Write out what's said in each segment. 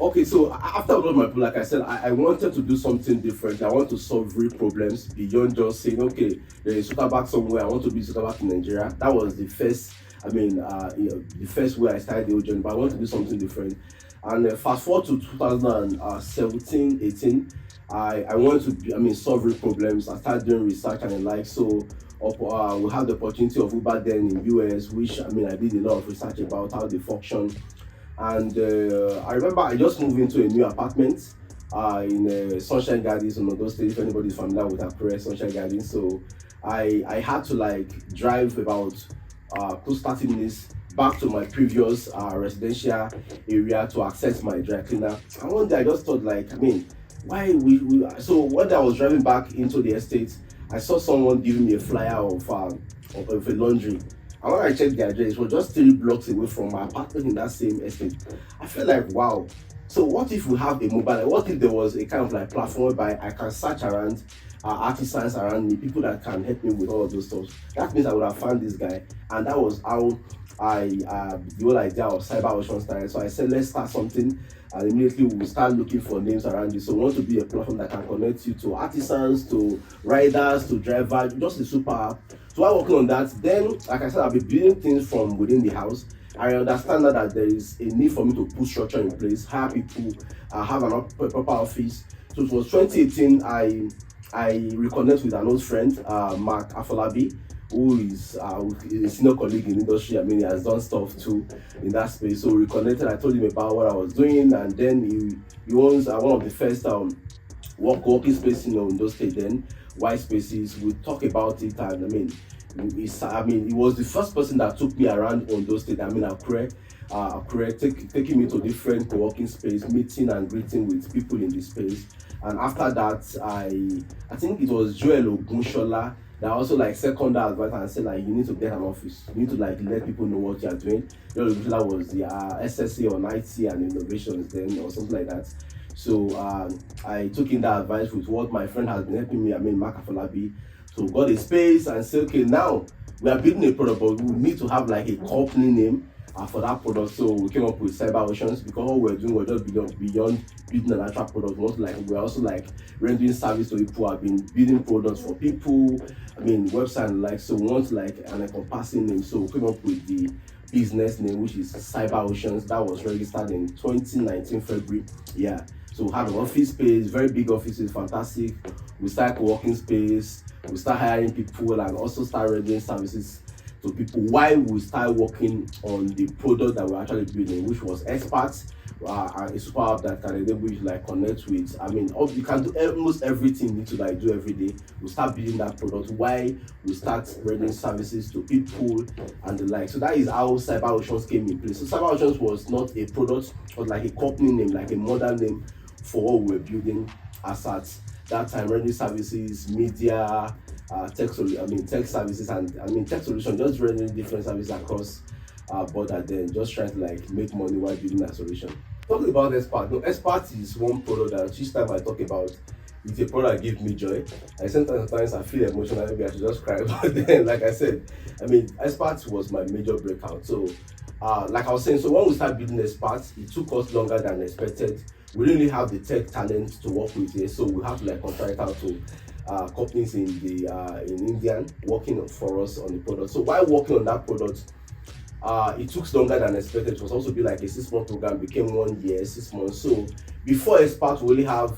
Okay, so after all of my like I said, I wanted to do something different. I want to solve real problems beyond just saying, okay, there is soccer back somewhere. I want to be soccer back in Nigeria. That was the first. The first way I started the whole journey. But I want to do something different. And fast forward to 2017, 18. I want to solve real problems. I started doing research and the like. So we have the opportunity of Uber then in US, which I did a lot of research about how they function. And I remember I just moved into a new apartment in Sunshine Gardens in Ondo State. If anybody's familiar with Akure Sunshine Gardens, so I had to like drive about close 30 minutes back to my previous residential area to access my dry cleaner. And one day I just thought like, why we so one day I was driving back into the estate, I saw someone giving me a flyer of a laundry. And when I checked the address, it was just 3 blocks away from my apartment in that same estate. I felt like, wow. So what if we have a mobile? What if there was a kind of like platform whereby I can search around artisans around me, people that can help me with all of those stuff? That means I would have found this guy, and that was how the whole idea of Cyber Ocean started. So I said, let's start something, and immediately we will start looking for names around you. So we want to be a platform that can connect you to artisans, to riders, to drivers, just a super app. So while working on that, then like I said, I'll be building things from within the house. I understand that there is a need for me to put structure in place, hire people, have an proper office. So it was 2018. I reconnect with an old friend, Mark Afolabi, who is a senior colleague in industry. He has done stuff too in that space. So we reconnected. I told him about what I was doing, and then he owns one of the first working spaces in those states. Then white spaces. We talk about it, and he was the first person that took me around on those states. Akure, taking me to different co-working space, meeting and greeting with people in the space. And after that, I think it was Joel Ogunshola that also like second advice and said like, you need to get an office. You need to like let people know what you are doing. Joel Ogunshola was the SSA on IT and innovations then or something like that. So I took in that advice with what my friend has been helping me, Mark Afolabi. So got a space and said, okay, now we are building a product, but we need to have like a company name for that product. So we came up with Cyber Oceans because all we're doing, we're just beyond building an actual product. We're also like rendering service to people who have been building products for people, website and like. So we want like an encompassing name. So we came up with the business name, which is Cyber Oceans. That was registered in 2019 February. Yeah. So we have an office space, very big offices, fantastic. We start co-working space, we start hiring people and also start rendering services to people while we start working on the product that we're actually building, which was experts, a super app that can enable you to like connect with. You can do almost everything you need to like do every day. We start building that product while we start rendering services to people and the like. So that is how Cyber Oceans came in place. So Cyber Oceans was not a product, but like a company name, like a modern name for what we were building as at that time, rendering services, media, tech services, and tech solution, just rendering different services across border, then just trying to like make money while building that solution. Talking about Expert, no, Expert is one product that each time I talk about, it's a product that gives me joy. And sometimes I feel emotional, maybe I should just cry. But then, like I said, Expert was my major breakout. So, like I was saying, so when we started building Expert, it took us longer than expected. We didn't really have the tech talent to work with here, so we have to like contract out to companies in India working for us on the product. So while working on that product, it took longer than expected. It was also be like a 6-month program, became 1 year, 6 months. So before Expert, we only have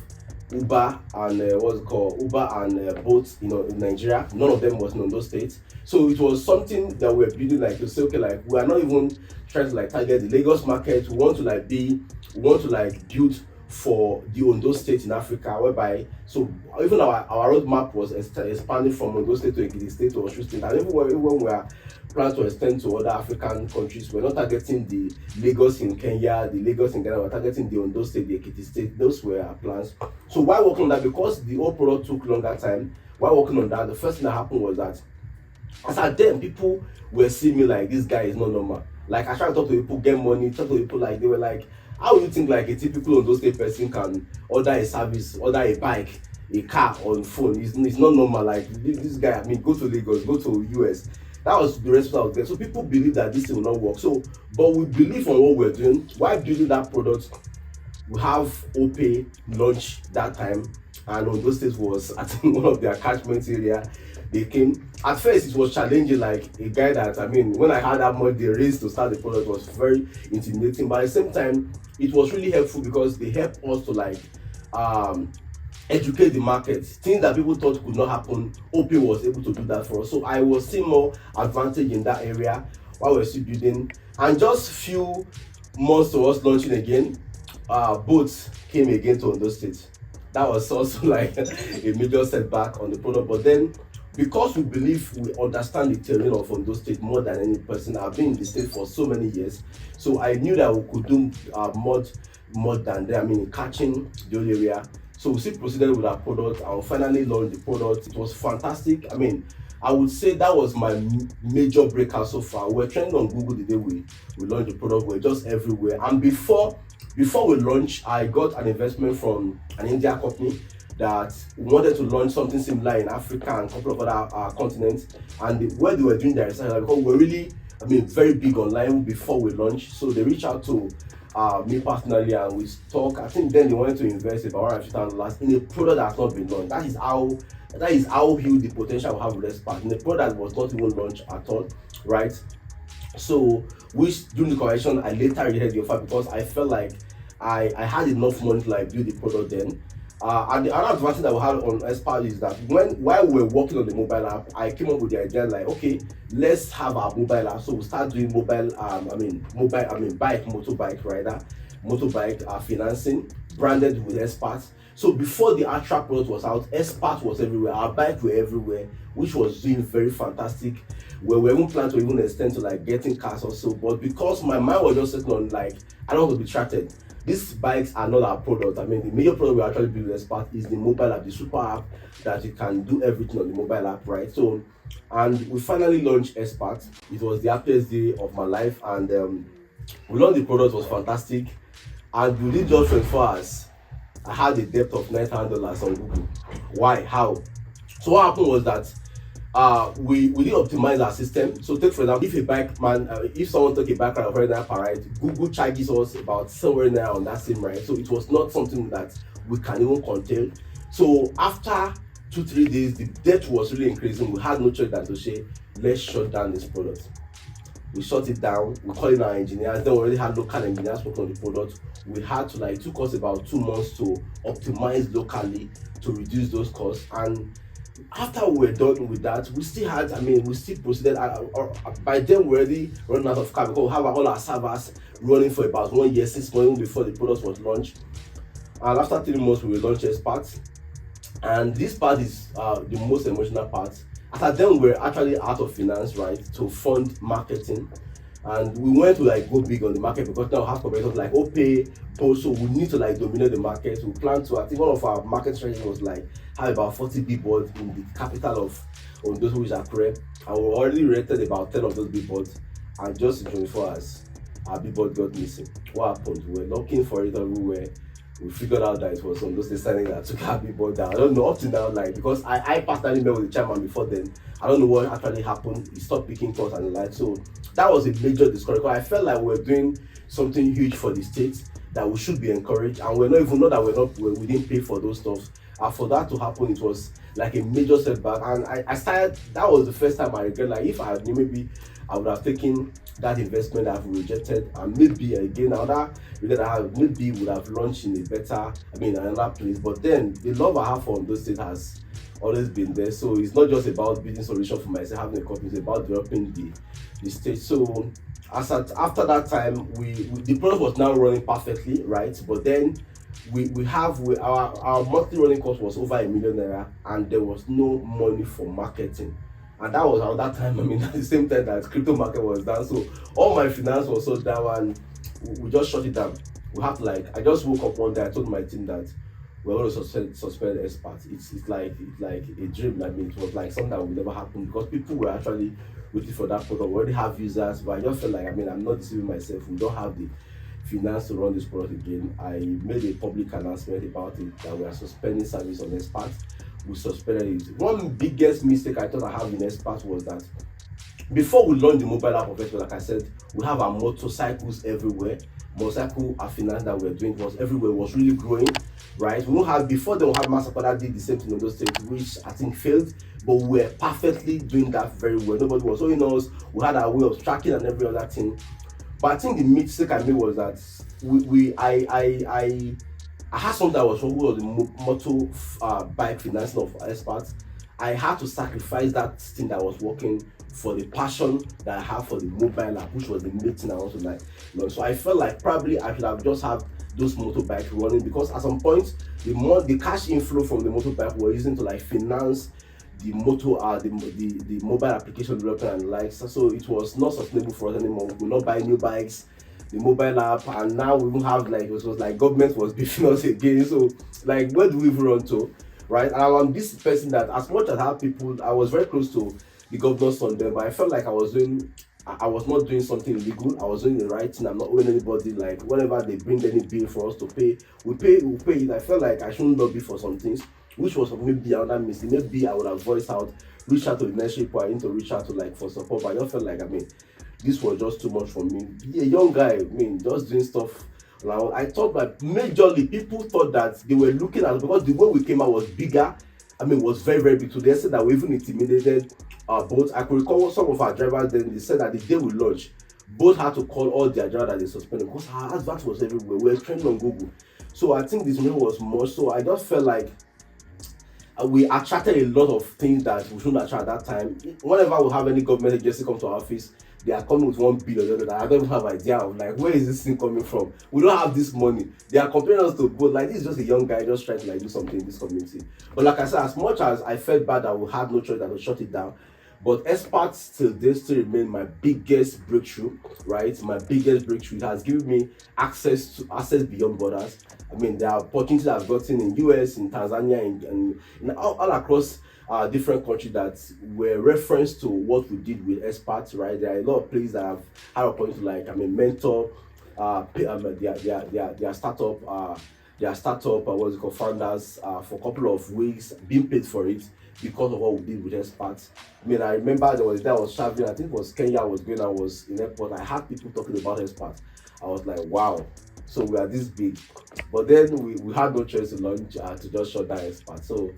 Uber and Uber and Bolt, in Nigeria. None of them was in those states. So it was something that we're building like to say, okay, like we are not even trying to like target the Lagos market. We want to like build for the Ondo state in Africa, whereby so even our roadmap was expanding from Ondo state to Ekiti state to Osun state, and even when we are planning to extend to other African countries, we're not targeting the Lagos in Kenya, the Lagos in Ghana, we're targeting the Ondo state, the Ekiti state. Those were our plans. So while working on that, because the whole product took longer time, while working on that, the first thing that happened was that as at then, people were seeing me like, this guy is not normal. Like I tried to talk to people, get money, talk to people, like they were like, how do you think like a typical Ondo state person can order a service, order a bike, a car on phone? It's not normal. Like this guy, go to Lagos, go to US. That was the response I was getting. So people believe that this will not work. So, but we believe on what we're doing. While building that product, we have Opay launch that time, and Ondo State was I think one of their catchment area. They came at first, it was challenging, like a guy that, I mean, when I had that much they raised to start the product was very intimidating, but at the same time it was really helpful because they helped us to like educate the market. Things that people thought could not happen, OP was able to do that for us. So I was seeing more advantage in that area while we're still building. And just few months to us launching again, boats came again to Ondo State. That was also like a major setback on the product. But then, because we believe we understand the terrain of Ondo State more than any person, I've been in the state for so many years, so I knew that we could do more than that. I mean, catching the whole area. So we still proceeded with our product and we finally launched the product. It was fantastic. I mean, I would say that was my major breakout so far. We're trending on Google the day we launched the product. We're just everywhere. And before we launched, I got an investment from an India company that wanted to launch something similar in Africa and a couple of other continents. And where they were doing their research, because we're really, I mean, very big online before we launched. So they reached out to me personally and we talk. I think then they wanted to invest about $150,000 in a product that has not been launched. That is how huge the potential we have with Expert in a product that was not even launched at all, right? So which during the conversation I later rejected the offer because I felt like I had enough money to like build the product then. And the other advantage that we had on Expert is that while we were working on the mobile app, I came up with the idea like, okay, let's have our mobile app. So we start doing bike, motorbike rider, motorbike financing, branded with Expert. So before the actual product was out, Expert was everywhere. Our bike were everywhere, which was doing very fantastic. We were even planning to even extend to like getting cars also, but because my mind was just sitting on like, I don't want to be distracted. These bikes are not our product. I mean, the major product we actually build as part is the mobile app, the super app that you can do everything on the mobile app, right? So, and we finally launched Expert. It was the happiest day of my life, and we launched the product. It was fantastic, and within just 24 hours, I had a debt of $900 on Google. Why? How? So what happened was that we did optimize our system. So take for example, if a bike man, if someone took a bike ride of $100 per ride, Google charges us about somewhere now on that same ride. So it was not something that we can even contain. So after 2-3 days, the debt was really increasing. We had no choice than to say, let's shut down this product. We shut it down. We called in our engineers. Then we already had local engineers working on the product. We had to like, it took us about 2 months to optimize locally to reduce those costs. And after we were done with that, we still had, we still proceeded. By then, we already running out of cash because we have all our servers running for about 1 year, 6 months before the product was launched. And after 3 months, we will launch Expert. And this part is the most emotional part. After then, we were actually out of finance, right, to fund marketing. And we went to like go big on the market because now we have competitors like Opay, so we need to like dominate the market. We plan to, I think one of our market strategies was like have about 40 billboards in the capital of Ondo, which is Akure. And we already rented about 10 of those billboards. And just in 24 hours, our billboard got missing. What happened? We were looking for it everywhere. We figured out that it was on those deciding that took our billboard down. I don't know up to now, like, because I personally met with the chairman before then. I don't know what actually happened. He stopped picking calls and the like. So that was a major discouragement. I felt like we were doing something huge for the state that we should be encouraged, and we're not even know that we didn't pay for those stuff. And for that to happen, it was like a major setback. And I started. That was the first time I regret. Like if I had knew, maybe I would have taken that investment that I've rejected, and maybe again another regret I have, maybe would have launched in a better, another place. But then the love I have for those states has always been there. So it's not just about building solution for myself, having a company, it's about developing the stage. So after that time, the product was now running perfectly, right? But then our monthly running cost was over ₦1 million, and there was no money for marketing. And that was around that time, at the same time that crypto market was down. So all my finance was so down, and we just shut it down. We have to I just woke up one day, I told my team that we're going to suspend Expert. It's like a dream. It was like something that would never happen because people were actually waiting for that product. We already have users, but I just felt like, I'm not deceiving myself. We don't have the finance to run this product again. I made a public announcement about it that we are suspending service on Expert. We suspended it. One biggest mistake I thought I have in Expert was that before we launched the mobile app of Expert, like I said, we have our motorcycles everywhere. motorcycle finance that we're doing was everywhere, was really growing, right? We don't have before they will have Mastercard that did the same thing in those states, which I think failed, but we were perfectly doing that very well. Nobody was owing us. We had our way of tracking and every other thing. But I think the mistake I made was that I had something that was wrong with the motor bike financing of experts. I had to sacrifice that thing that was working for the passion that I have for the mobile app, which was the main thing I want to like learn. So I felt like probably I should have just had those motorbike running, because at some point the cash inflow from the motorbike were using to like finance the the mobile application development and likes. So it was not sustainable for us anymore. We could not buy new bikes, the mobile app, and now we even have like, it was like government was beefing us again. So like, where do we even run to, right? And I'm this person that, as much as I have people, I was very close to the governor's son there, but I felt like I was not doing something illegal. I was doing the right thing. I'm not owing anybody. Like, whenever they bring any bill for us to pay, we pay it. I felt like I shouldn't lobby for some things, which was maybe another mistake. Maybe I would have voiced out, reached out to the next people I need to reach out to, like, for support. But I just felt like, I mean, this was just too much for me. Be a young guy, I mean, just doing stuff. Now, I thought that majorly people thought that they were looking at, because the way we came out was bigger. I mean, was very, very big. So they said that we even intimidated our boats. I could recall some of our drivers then, they said that the day we launched, both had to call all their drivers that they suspended, because our advert was everywhere. We were trending on Google. So I think this one was more. So I just felt like we attracted a lot of things that we shouldn't attract at that time. Whenever we have any government agency come to our office, they are coming with 1 billion that I don't even have idea of, like, where is this thing coming from? We don't have this money. They are comparing us to both. Like, this is just a young guy just trying to like do something in this community. But like I said, as much as I felt bad that we had no choice than to shut it down, but experts till this still remain my biggest breakthrough, right? My biggest breakthrough. It has given me access beyond borders. I mean, there are opportunities I've gotten in US, in Tanzania, in all across different countries that were reference to what we did with experts, right? There are a lot of places that have had a point to like, I mean, mentor their startup what's it called, founders for a couple of weeks, being paid for it because of what we did with experts. I mean, I remember there was a day I was traveling, I think it was Kenya, I was going, I was in airport, I had people talking about experts. I was like, wow, so we are this big. But then we had no choice to launch to just shut down experts. So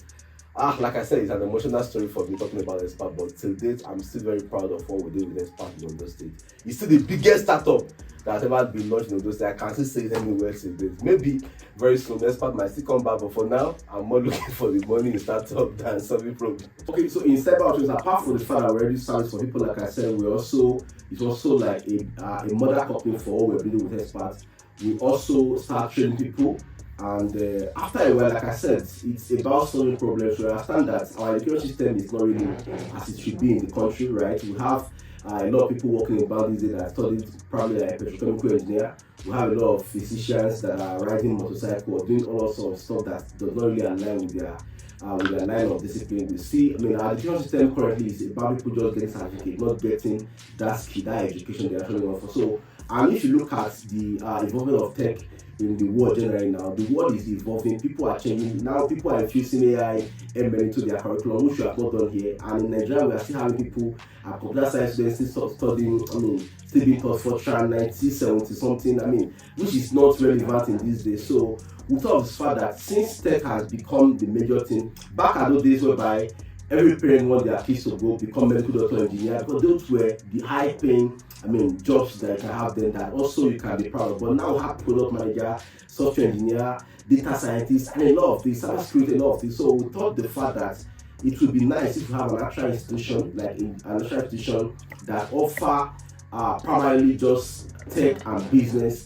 like I said, it's an emotional story for me talking about Expert, but till date, I'm still very proud of what we did with Expert in Ondo State. It's still the biggest startup that has ever been launched in Ondo State. I can't still say it anywhere till date. Maybe very soon, Expert might still come back, but for now, I'm more looking for the money in startup than solving problems. Okay, so in cyber options, apart from the fact that we already started for people, like I said, it's also like a mother company for what we're building with Expert. We also start training people. And after a while, like I said, it's about solving problems. We understand that our education system is not really as it should be in the country, right? We have a lot of people working about these days that studied probably like a petrochemical engineer. We have a lot of physicians that are riding motorcycle or doing all sorts of stuff that does not really align with their line of discipline. We see, I mean, our education system currently is about people just getting certificate, not getting that skill, that education they actually offer. So, and if you look at the involvement of tech in the world generally now, the world is evolving, people are changing. Now people are infusing AI, ML into their curriculum, which we have not done here. And in Nigeria, we are still having people at computer science students studying, I mean, still being taught for 90, 70 something, I mean, which is not relevant in these days. So we thought of the fact that since tech has become the major thing, back at those days whereby every parent wants their kids to go become medical doctor, engineer, because those were the high paying, I mean, jobs that you can have then that also you can be proud of. But now we have product manager, software engineer, data scientist, and a lot of things, cybersecurity, a lot of things. So we thought the fact that it would be nice if we have an actual institution, like an actual institution that offer primarily just tech and business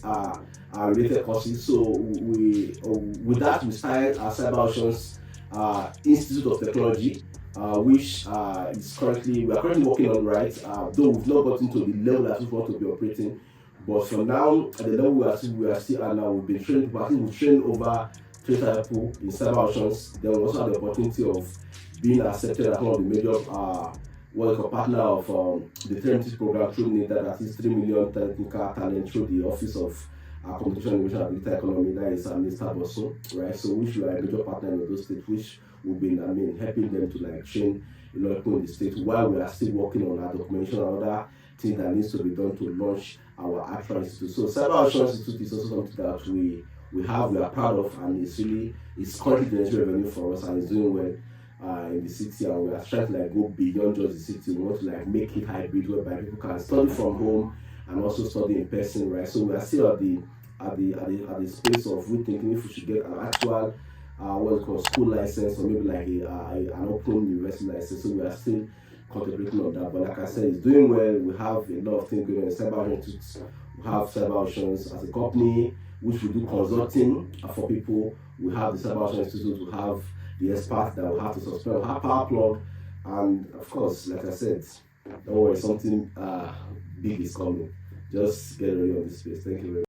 related courses. So with that, we started our Cyber Options Institute of Technology, which we are currently working on, right? Though we've not gotten to the level that we want to be operating, but for now, at the level we are still at now, we've been trained. I think we've trained over 3,000 people in Cyber Options. Then we also had the opportunity of being accepted as one of the major partner of the Training program through NITA, that is 3 million technical talent through the Office of Competition, Innovation and Data Economy, that is Mr. Bosso, right? So which we are a major partner in those states, which we've been, I mean, helping them to like train a lot of people in the state while we are still working on our documentation and other things that needs to be done to launch our actual institute. So Cyber Assurance Institute is also something that we are proud of, and it's currently generating revenue for us, and it's doing well in the city, and we are trying to like go beyond just the city. We want to like make it hybrid, whereby people can study from home and also study in person, right? So we are still at the space of we thinking if we should get an actual what's called school license, or maybe like an open university license. So we are still contemplating on that. But like I said, it's doing well. We have a lot of things going on in Cyber Institute. We have Cyber Assurance as a company, which we do consulting for people. We have the Cyber Assurance Institute. We have the experts that will have to suspend, we have Power Plug, and of course, like I said, don't worry, something big is coming. Just get ready on this space. Thank you very much.